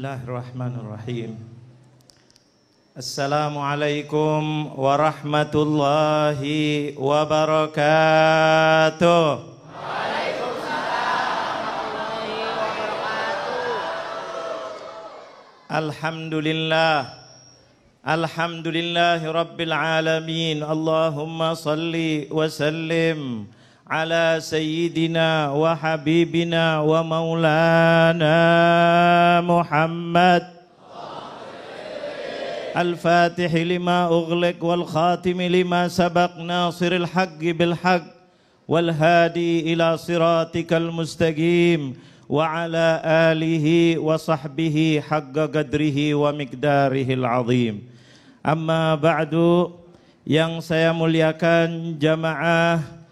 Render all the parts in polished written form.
Bismillahirrahmanirrahim. Assalamualaikum warahmatullahi wabarakatuh. Alhamdulillah. Alhamdulillahi rabbil alamin. Allahumma salli wa sallim ala sayyidina wa habibina wa maulana Muhammad al-fatih lima ughliq wal khatim lima sabaq nasiril haqqi bil haqq wal hadi ila siratikal mustaqim wa ala alihi wa sahbihi haqqa qadrihi wa miqdarihil azim. Amma ba'du, yang saya muliakan jamaah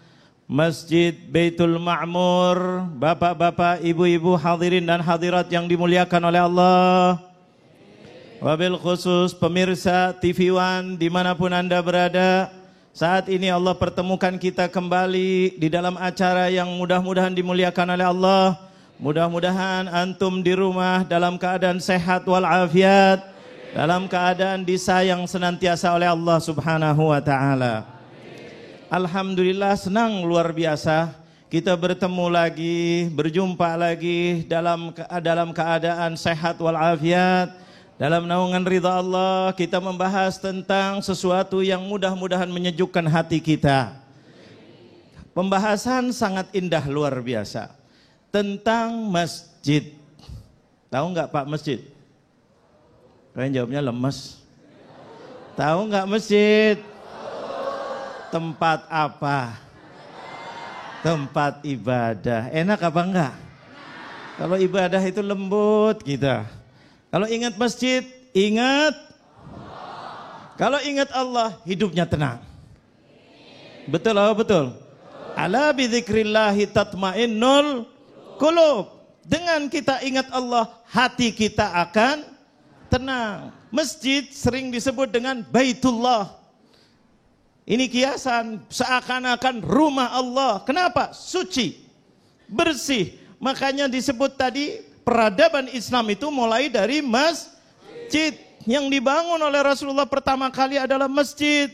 Masjid Baitul Ma'mur, bapak-bapak, ibu-ibu, hadirin dan hadirat yang dimuliakan oleh Allah. Wabil khusus pemirsa TV One dimanapun Anda berada, saat ini Allah pertemukan kita kembali di dalam acara yang mudah-mudahan dimuliakan oleh Allah. Mudah-mudahan antum di rumah dalam keadaan sehat walafiat, dalam keadaan disayang senantiasa oleh Allah Subhanahu wa ta'ala. Alhamdulillah, senang luar biasa kita bertemu lagi, berjumpa lagi dalam keadaan sehat walafiat, dalam naungan ridha Allah. Kita membahas tentang sesuatu yang mudah-mudahan menyejukkan hati kita. Pembahasan sangat indah luar biasa tentang masjid. Tahu nggak Pak masjid? Kalian jawabnya lemes. Tahu nggak masjid? Tempat apa? Tempat ibadah. Enak apa enggak? Kalau ibadah itu lembut kita. Kalau ingat masjid, ingat Allah. Kalau ingat Allah, hidupnya tenang. Betul apa betul? Ala bidzikrillahi tatmainnul qulub. Dengan kita ingat Allah, hati kita akan tenang. Masjid sering disebut dengan Baitullah. Ini kiasan seakan-akan rumah Allah. Kenapa? Suci, bersih. Makanya disebut tadi peradaban Islam itu mulai dari masjid. Yang dibangun oleh Rasulullah pertama kali adalah masjid.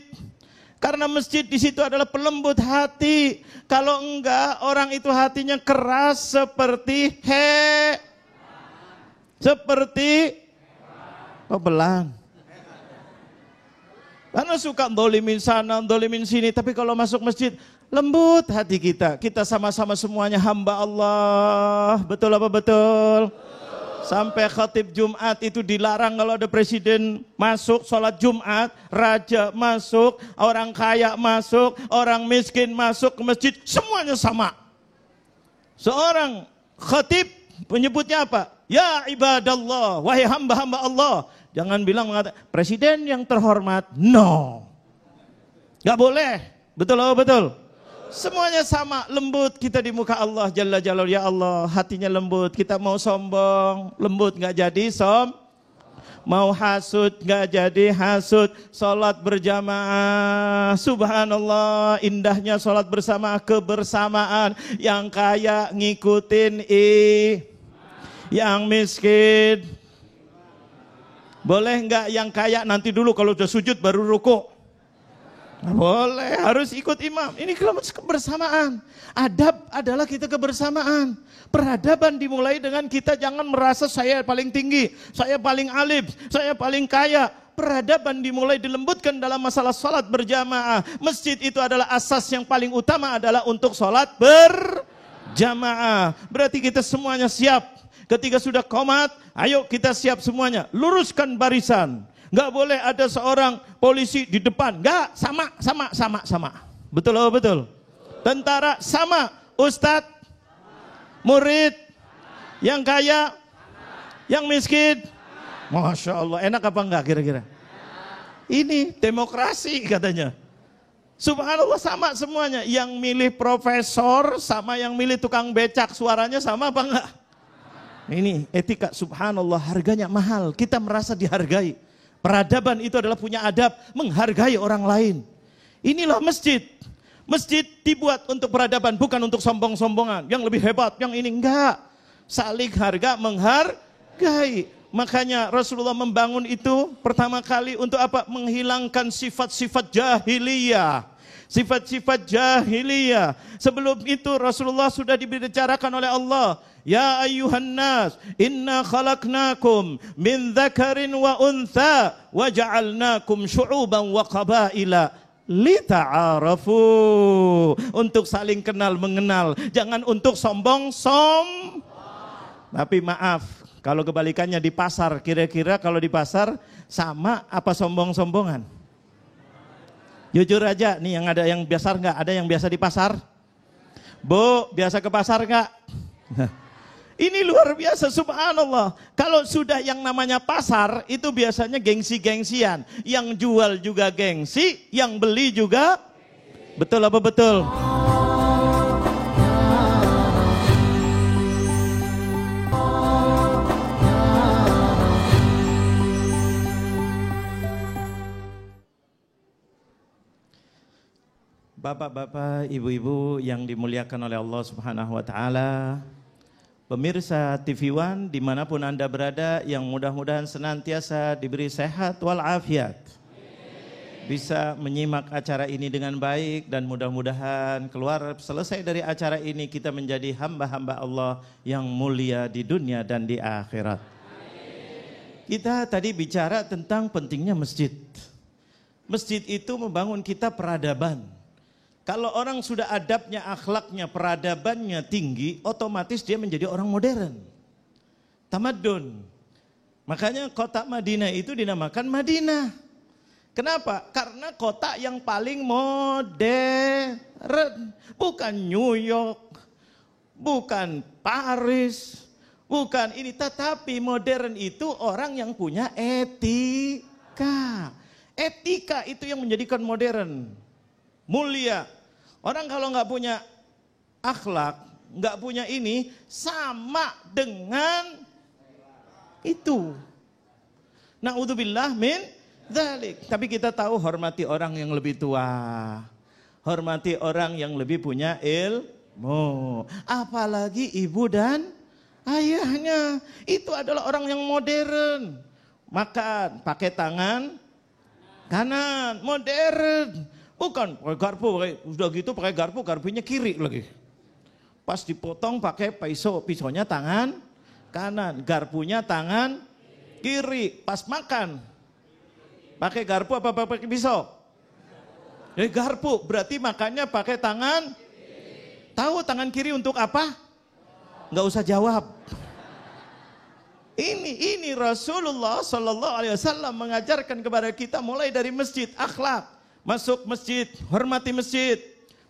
Karena masjid di situ adalah pelembut hati. Kalau enggak, orang itu hatinya keras seperti belang. Karena suka dolimin sana, dolimin sini. Tapi kalau masuk masjid, lembut hati kita. Kita sama-sama semuanya hamba Allah. Betul apa betul? Sampai khatib Jumat itu dilarang kalau ada presiden masuk sholat Jumat. Raja masuk, orang kaya masuk, orang miskin masuk ke masjid. Semuanya sama. Seorang khatib menyebutnya apa? Ya ibadallah, wahai hamba-hamba Allah. Jangan bilang mengatakan presiden yang terhormat. No. Gak boleh. Betul atau betul? Semuanya sama, lembut kita di muka Allah Jalla Jalaluhu. Ya Allah, hatinya lembut. Kita mau sombong, lembut gak jadi mau hasud gak jadi hasud. Salat berjamaah, subhanallah, indahnya salat bersama, kebersamaan. Yang kaya ngikutin yang miskin. Boleh enggak yang kaya nanti dulu kalau sudah sujud baru ruku? Boleh, harus ikut imam. Ini kebersamaan. Adab adalah kita kebersamaan. Peradaban dimulai dengan kita jangan merasa saya paling tinggi, saya paling alim, saya paling kaya. Peradaban dimulai dilembutkan dalam masalah salat berjamaah. Masjid itu adalah asas yang paling utama adalah untuk salat berjamaah. Berarti kita semuanya siap. Ketika sudah qomat, ayo kita siap semuanya. Luruskan barisan. Enggak boleh ada seorang polisi di depan. Enggak, sama. Betul atau betul? Tentara sama, ustadz, murid, yang kaya, yang miskin. Masya Allah, enak apa enggak kira-kira? Ini demokrasi katanya. Subhanallah, sama semuanya. Yang milih profesor sama yang milih tukang becak, suaranya sama apa enggak? Ini etika, subhanallah, harganya mahal. Kita merasa dihargai. Peradaban itu adalah punya adab, menghargai orang lain. Inilah masjid. Masjid dibuat untuk peradaban, bukan untuk sombong-sombongan. Yang lebih hebat, yang ini enggak. Saling harga, menghargai. Makanya Rasulullah membangun itu pertama kali untuk apa? Menghilangkan sifat-sifat jahiliyah. Sifat-sifat jahiliyah. Sebelum itu Rasulullah sudah dibicarakan oleh Allah. Ya ayyuhan nas, inna khalaqnakum min dzakarin wa untha wa ja'alnakum syu'uban wa qabaila lita'arafu. Untuk saling kenal mengenal, jangan untuk sombong. Tapi maaf, kalau kebalikannya di pasar, kira-kira kalau di pasar sama apa sombong-sombongan? Jujur aja, nih yang ada yang biasa nggak? Ada yang biasa di pasar? Bu, biasa ke pasar nggak? Ini luar biasa, subhanallah. Kalau sudah yang namanya pasar, itu biasanya gengsi-gengsian. Yang jual juga gengsi, yang beli juga. Betul apa betul? Bapak-bapak, ibu-ibu yang dimuliakan oleh Allah Subhanahu wa Ta'ala, pemirsa TV One dimanapun Anda berada, yang mudah-mudahan senantiasa diberi sehat walafiat, bisa menyimak acara ini dengan baik, dan mudah-mudahan keluar selesai dari acara ini kita menjadi hamba-hamba Allah yang mulia di dunia dan di akhirat. Kita tadi bicara tentang pentingnya masjid. Masjid itu membangun kita peradaban. Kalau orang sudah adabnya, akhlaknya, peradabannya tinggi, otomatis dia menjadi orang modern. Tamadun. Makanya kota Madinah itu dinamakan Madinah. Kenapa? Karena kota yang paling modern. Bukan New York, bukan Paris, bukan ini. Tetapi modern itu orang yang punya etika. Etika itu yang menjadikan modern. Mulia. Orang kalau nggak punya akhlak, nggak punya ini, sama dengan itu. Na'udzubillah min dzalik. Tapi kita tahu hormati orang yang lebih tua. Hormati orang yang lebih punya ilmu. Apalagi ibu dan ayahnya. Itu adalah orang yang modern. Makan pakai tangan kanan, modern. Bukan pakai garpu, udah gitu pakai garpu, garpunya kiri lagi. Pas dipotong pakai pisaunya tangan kanan, garpunya tangan kiri. Pas makan pakai garpu apa pakai pisau? Garpu, berarti makannya pakai tangan. Tahu tangan kiri untuk apa? Nggak usah jawab. Ini Rasulullah Sallallahu Alaihi Wasallam mengajarkan kepada kita mulai dari masjid, akhlak. Masuk masjid, hormati masjid.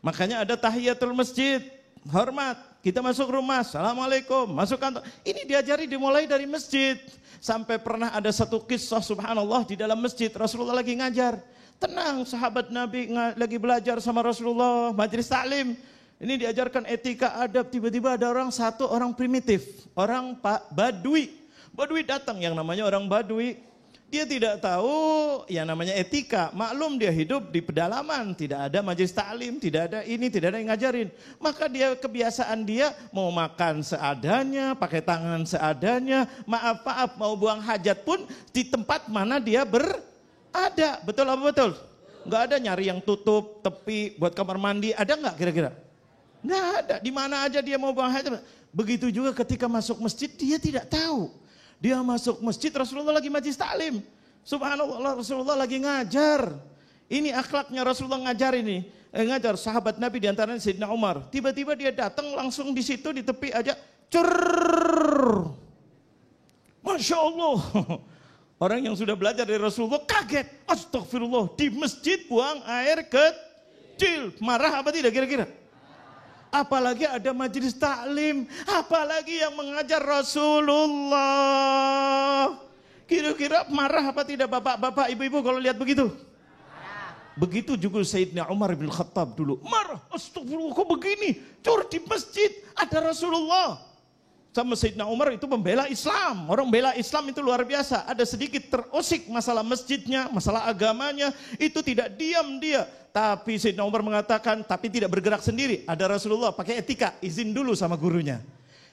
Makanya ada tahiyatul masjid, hormat. Kita masuk rumah, assalamualaikum, masuk kantor. Ini diajari dimulai dari masjid. Sampai pernah ada satu kisah subhanallah di dalam masjid, Rasulullah lagi ngajar. Tenang, sahabat Nabi lagi belajar sama Rasulullah, majelis taklim. Ini diajarkan etika, adab, tiba-tiba ada satu orang primitif, orang Badui. Badui datang, yang namanya orang Badui. Dia tidak tahu yang namanya etika. Maklum dia hidup di pedalaman, tidak ada majelis taklim, tidak ada ini, tidak ada yang ngajarin. Maka dia kebiasaan dia mau makan seadanya, pakai tangan seadanya, maaf mau buang hajat pun di tempat mana dia berada. Betul apa betul? Enggak ada nyari yang tutup, tepi buat kamar mandi, ada enggak kira-kira? Enggak ada. Di mana aja dia mau buang hajat. Begitu juga ketika masuk masjid dia tidak tahu. Dia masuk masjid, Rasulullah lagi majelis taklim. Subhanallah, Rasulullah lagi ngajar. Ini akhlaknya Rasulullah ngajar ini. Ngajar sahabat Nabi diantaranya Sayyidina Umar. Tiba-tiba dia datang langsung di situ di tepi aja. Cerrrr. Masya Allah. Orang yang sudah belajar dari Rasulullah kaget. Astagfirullah, di masjid buang air kecil. Marah apa tidak kira-kira? Apalagi ada majelis taklim, apalagi yang mengajar Rasulullah. Kira-kira marah apa tidak bapak-bapak, ibu-ibu kalau lihat begitu? Begitu juga Sayyidina Umar bin Khattab dulu. Marah, astagfirullah kok begini? Cur di masjid ada Rasulullah. Sama Sayyidina Umar itu membela Islam. Orang bela Islam itu luar biasa. Ada sedikit terusik masalah masjidnya, masalah agamanya. Itu tidak diam dia. Tapi Sayyidina Umar mengatakan, tapi tidak bergerak sendiri. Ada Rasulullah pakai etika, izin dulu sama gurunya.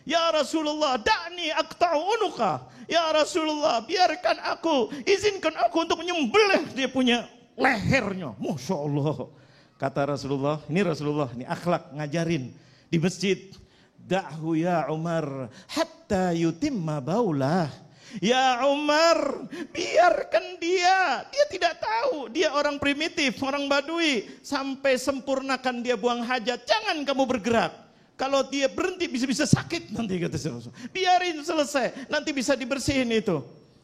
Ya Rasulullah, da'ni aqta'u unuka. Ya Rasulullah, biarkan aku, izinkan aku untuk menyembelih dia punya lehernya. Masya Allah. Kata Rasulullah, ini akhlak ngajarin di masjid. Da'hu ya Umar hatta yutimma baulah. Ya Umar, biarkan dia tidak tahu, dia orang primitif, orang badui, sampai sempurnakan dia buang hajat, jangan kamu bergerak. Kalau dia berhenti bisa-bisa sakit nanti, kata Rasulullah. Biarin selesai, nanti bisa dibersihin itu.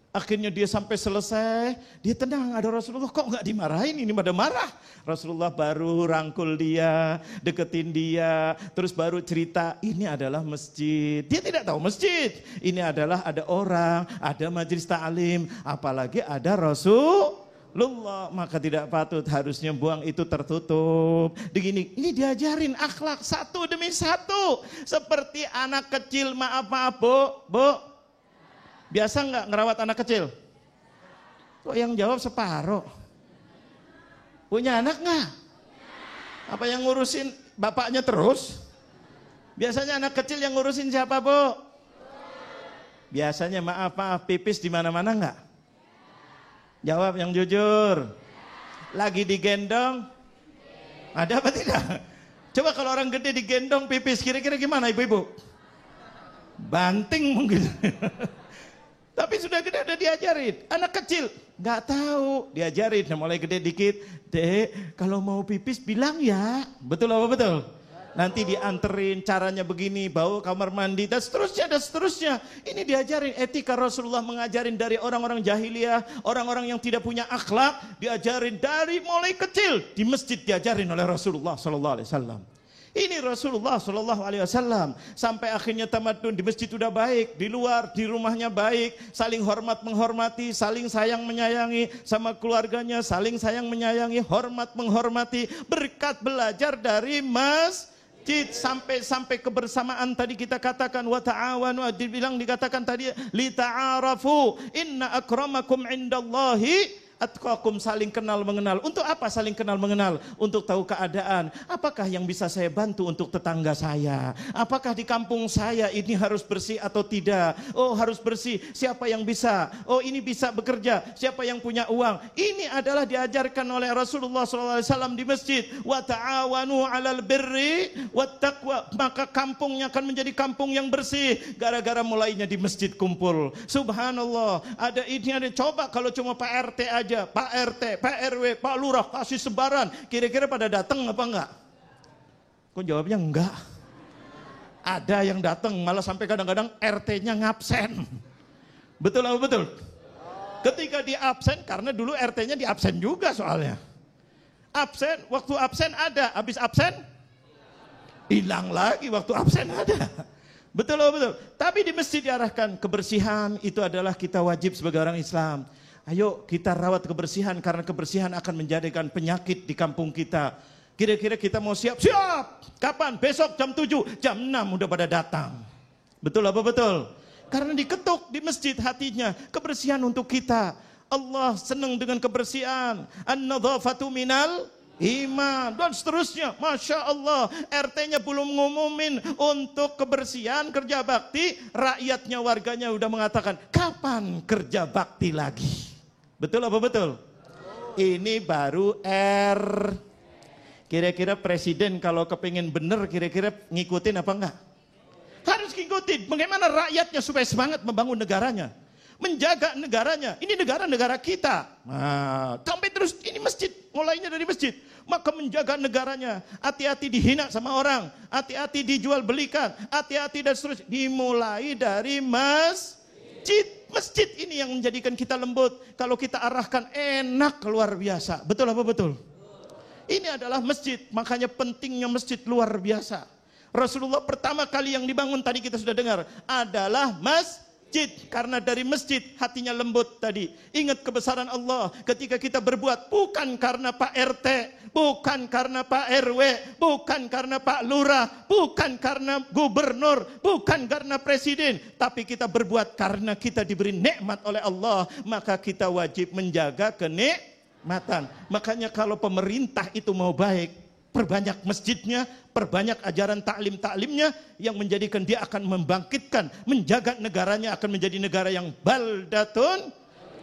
Akhirnya dia sampai selesai, dia tenang, ada Rasulullah, kok nggak dimarahin, ini pada marah. Rasulullah baru rangkul dia, deketin dia, terus baru cerita, ini adalah masjid. Dia tidak tahu masjid, ini adalah ada orang, ada majelis ta'lim, apalagi ada Rasulullah, maka tidak patut, harusnya buang itu tertutup. Begini, ini diajarin akhlak satu demi satu. Seperti anak kecil, maaf bu. Biasa nggak ngerawat anak kecil? Kok yang jawab separuh? Punya anak nggak? Apa yang ngurusin bapaknya terus? Biasanya anak kecil yang ngurusin siapa, Bu? Biasanya maaf, pipis di mana-mana nggak? Jawab yang jujur. Lagi digendong? Ada apa tidak? Coba kalau orang gede digendong pipis, kira-kira gimana ibu-ibu? Banting mungkin. Tapi sudah gede udah diajarin. Anak kecil nggak tahu, diajarin. Mulai gede dikit, Dek, kalau mau pipis bilang ya. Betul apa betul? Nanti dianterin, caranya begini, bawa kamar mandi dan seterusnya. Ini diajarin etika. Rasulullah mengajarin dari orang-orang jahiliyah, orang-orang yang tidak punya akhlak, diajarin dari mulai kecil di masjid, diajarin oleh Rasulullah SAW. Ini Rasulullah SAW sampai akhirnya tamadun di masjid sudah baik, di luar, di rumahnya baik, saling hormat menghormati, saling sayang menyayangi, sama keluarganya saling sayang menyayangi, hormat menghormati, berkat belajar dari masjid. Sampai kebersamaan tadi kita katakan wa ta'awanu, dikatakan tadi li ta'arafu inna akramakum indallahi atqakum, saling kenal mengenal. Untuk apa saling kenal mengenal? Untuk tahu keadaan. Apakah yang bisa saya bantu untuk tetangga saya? Apakah di kampung saya ini harus bersih atau tidak? Oh, harus bersih. Siapa yang bisa? Oh, ini bisa bekerja. Siapa yang punya uang? Ini adalah diajarkan oleh Rasulullah SAW di masjid. Wa ta'awanu 'alal birri wat taqwa. Maka kampungnya akan menjadi kampung yang bersih gara-gara mulainya di masjid kumpul. Subhanallah. Ada ini, ada. Coba kalau cuma Pak RT aja, Pak RT, Pak RW, Pak Lurah kasih sebaran, kira-kira pada datang apa enggak? Kok jawabnya enggak? Ada yang datang, malah sampai kadang-kadang RT-nya ngabsen. Betul apa betul? Ketika di absen, karena dulu RT-nya di absen juga soalnya. Absen, waktu absen ada, habis absen hilang lagi, waktu absen ada. Betul apa betul? Tapi di masjid diarahkan kebersihan, itu adalah kita wajib sebagai orang Islam. Ayo kita rawat kebersihan, karena kebersihan akan menjadikan penyakit di kampung kita. Kira-kira kita mau siap? Siap! Kapan? Besok jam 7, jam 6 udah pada datang. Betul apa betul? Karena diketuk di masjid hatinya, kebersihan untuk kita. Allah senang dengan kebersihan. An-nadhafatu minal iman, dan seterusnya. Masya Allah, RT-nya belum ngumumin untuk kebersihan kerja bakti, rakyatnya, warganya udah mengatakan, kapan kerja bakti lagi? Betul apa betul? Ini baru R. Kira-kira presiden kalau kepingin bener, kira-kira ngikutin apa enggak? Harus ngikutin. Bagaimana rakyatnya supaya semangat membangun negaranya, menjaga negaranya. Ini negara-negara kita. Nah, sampai terus ini masjid, mulainya dari masjid. Maka menjaga negaranya. Hati-hati dihina sama orang, hati-hati dijual belikan, hati-hati dan seterusnya. Dimulai dari masjid. Masjid ini yang menjadikan kita lembut. Kalau kita arahkan enak luar biasa. Betul apa betul? Ini adalah masjid. Makanya pentingnya masjid luar biasa. Rasulullah pertama kali yang dibangun tadi kita sudah dengar adalah masjid. Karena dari masjid hatinya lembut tadi. Ingat kebesaran Allah ketika kita berbuat, bukan karena Pak RT, bukan karena Pak RW, bukan karena Pak Lurah, bukan karena gubernur, bukan karena presiden, tapi kita berbuat karena kita diberi nikmat oleh Allah, maka kita wajib menjaga kenikmatan. Makanya kalau pemerintah itu mau baik, Perbanyak masjidnya, perbanyak ajaran taklimnya yang menjadikan dia akan membangkitkan, menjaga negaranya akan menjadi negara yang baldatun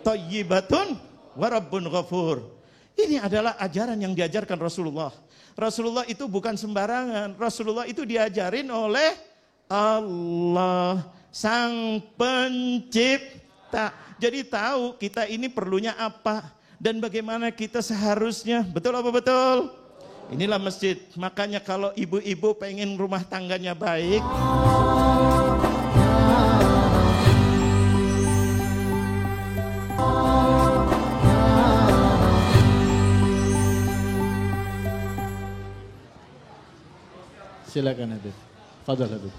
thayyibatun wa rabbun ghafur. Ini adalah ajaran yang diajarkan Rasulullah. Rasulullah itu bukan sembarangan. Rasulullah itu diajarin oleh Allah, Sang Pencipta. Jadi tahu kita ini perlunya apa dan bagaimana kita seharusnya. Betul apa betul? Inilah masjid. Makanya kalau ibu-ibu pengen rumah tangganya baik, silakan Habib. Fadhal Habib.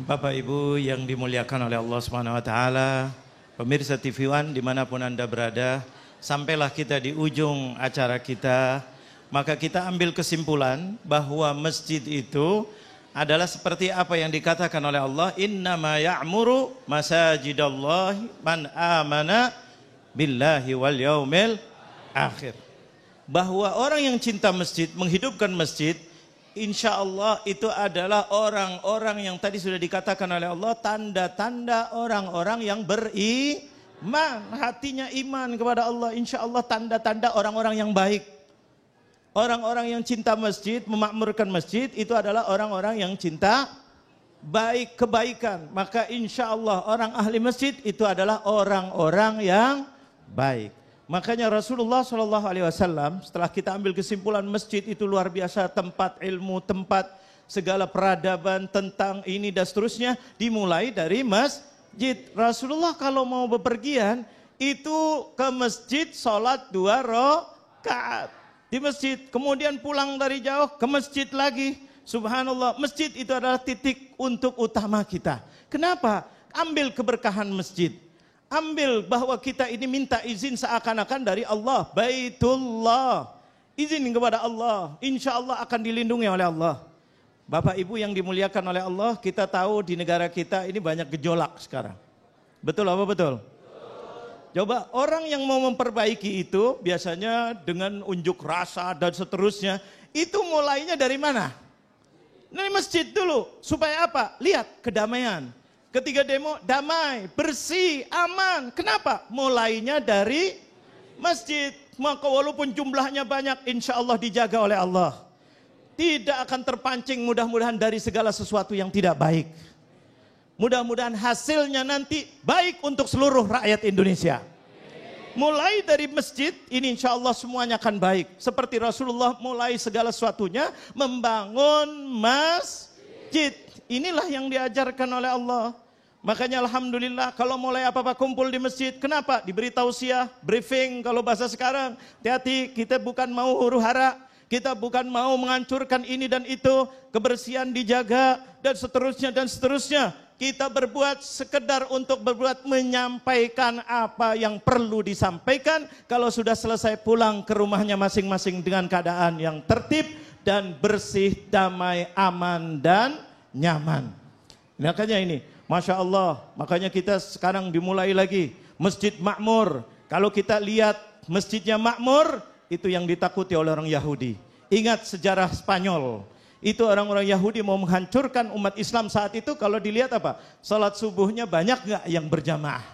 Bapak Ibu yang dimuliakan oleh Allah Subhanahu wa taala, pemirsa TV One dimanapun Anda berada, sampailah kita di ujung acara kita, maka kita ambil kesimpulan bahwa masjid itu adalah seperti apa yang dikatakan oleh Allah, innama ya'muru masajidallahi man amana billahi wal yaumil akhir. Bahwa orang yang cinta masjid, menghidupkan masjid, insya Allah itu adalah orang-orang yang tadi sudah dikatakan oleh Allah, tanda-tanda orang-orang yang beriman, hatinya iman kepada Allah. Insya Allah tanda-tanda orang-orang yang baik. Orang-orang yang cinta masjid, memakmurkan masjid, itu adalah orang-orang yang cinta baik, kebaikan. Maka insya Allah orang ahli masjid itu adalah orang-orang yang baik. Makanya Rasulullah SAW setelah kita ambil kesimpulan masjid itu luar biasa, tempat ilmu, tempat segala peradaban tentang ini dan seterusnya, dimulai dari masjid. Rasulullah kalau mau bepergian itu ke masjid, sholat 2 rakaat di masjid, kemudian pulang dari jauh ke masjid lagi. Subhanallah, masjid itu adalah titik untuk utama kita. Kenapa? Ambil keberkahan masjid. Ambil bahwa kita ini minta izin seakan-akan dari Allah. Baitullah. Izin kepada Allah. Insya Allah akan dilindungi oleh Allah. Bapak Ibu yang dimuliakan oleh Allah, kita tahu di negara kita ini banyak gejolak sekarang. Betul apa betul? Coba orang yang mau memperbaiki itu biasanya dengan unjuk rasa dan seterusnya. Itu mulainya dari mana? Dari masjid dulu. Supaya apa? Lihat kedamaian. Ketika demo, damai, bersih, aman. Kenapa? Mulainya dari masjid. Maka walaupun jumlahnya banyak, insya Allah dijaga oleh Allah. Tidak akan terpancing mudah-mudahan dari segala sesuatu yang tidak baik. Mudah-mudahan hasilnya nanti baik untuk seluruh rakyat Indonesia. Mulai dari masjid, ini insya Allah semuanya akan baik. Seperti Rasulullah mulai segala sesuatunya membangun masjid. Inilah yang diajarkan oleh Allah. Makanya alhamdulillah kalau mulai apa-apa kumpul di masjid. Kenapa? Diberi tausiah, briefing kalau bahasa sekarang. Hati-hati, kita bukan mau huru-hara. Kita bukan mau menghancurkan ini dan itu. Kebersihan dijaga dan seterusnya dan seterusnya. Kita berbuat sekedar untuk berbuat menyampaikan apa yang perlu disampaikan. Kalau sudah selesai pulang ke rumahnya masing-masing dengan keadaan yang tertib dan bersih, damai, aman dan nyaman. Makanya ini, Masya Allah, makanya kita sekarang dimulai lagi masjid makmur. Kalau kita lihat masjidnya makmur, itu yang ditakuti oleh orang Yahudi. Ingat sejarah Spanyol, itu orang-orang Yahudi mau menghancurkan umat Islam saat itu. Kalau dilihat apa? Salat subuhnya banyak nggak yang berjamaah?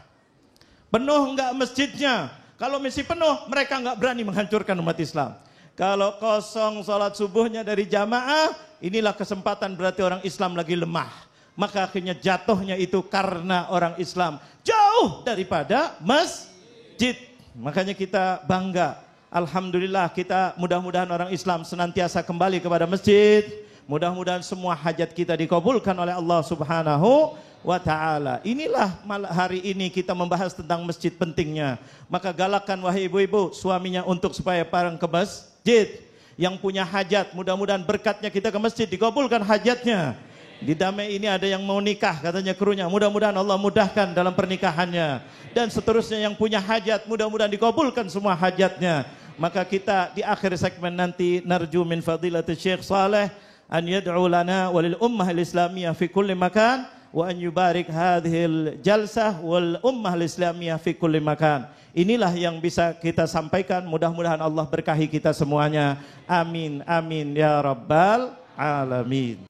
Penuh nggak masjidnya? Kalau masih penuh, mereka nggak berani menghancurkan umat Islam. Kalau kosong salat subuhnya dari jamaah, inilah kesempatan berarti orang Islam lagi lemah. Maka akhirnya jatuhnya itu karena orang Islam jauh daripada masjid. Makanya kita bangga. Alhamdulillah kita mudah-mudahan orang Islam senantiasa kembali kepada masjid. Mudah-mudahan semua hajat kita dikabulkan oleh Allah Subhanahu wa ta'ala. Inilah hari ini kita membahas tentang masjid pentingnya. Maka galakan wahai ibu-ibu suaminya untuk supaya parang ke masjid. Yang punya hajat, mudah-mudahan berkatnya kita ke masjid, dikabulkan hajatnya. Di Damai ini ada yang mau nikah katanya krunya, mudah-mudahan Allah mudahkan dalam pernikahannya. Dan seterusnya yang punya hajat, mudah-mudahan dikabulkan semua hajatnya. Maka kita di akhir segmen nanti narju min fadilati Syekh Saleh an yad'u lana walil ummah al-islamiyah fi kulli makan wa an yubarik hadhil jalsah wal ummah al-islamiyah fi kulli makan. Inilah yang bisa kita sampaikan, mudah-mudahan Allah berkahi kita semuanya. Amin, amin ya rabbal alamin.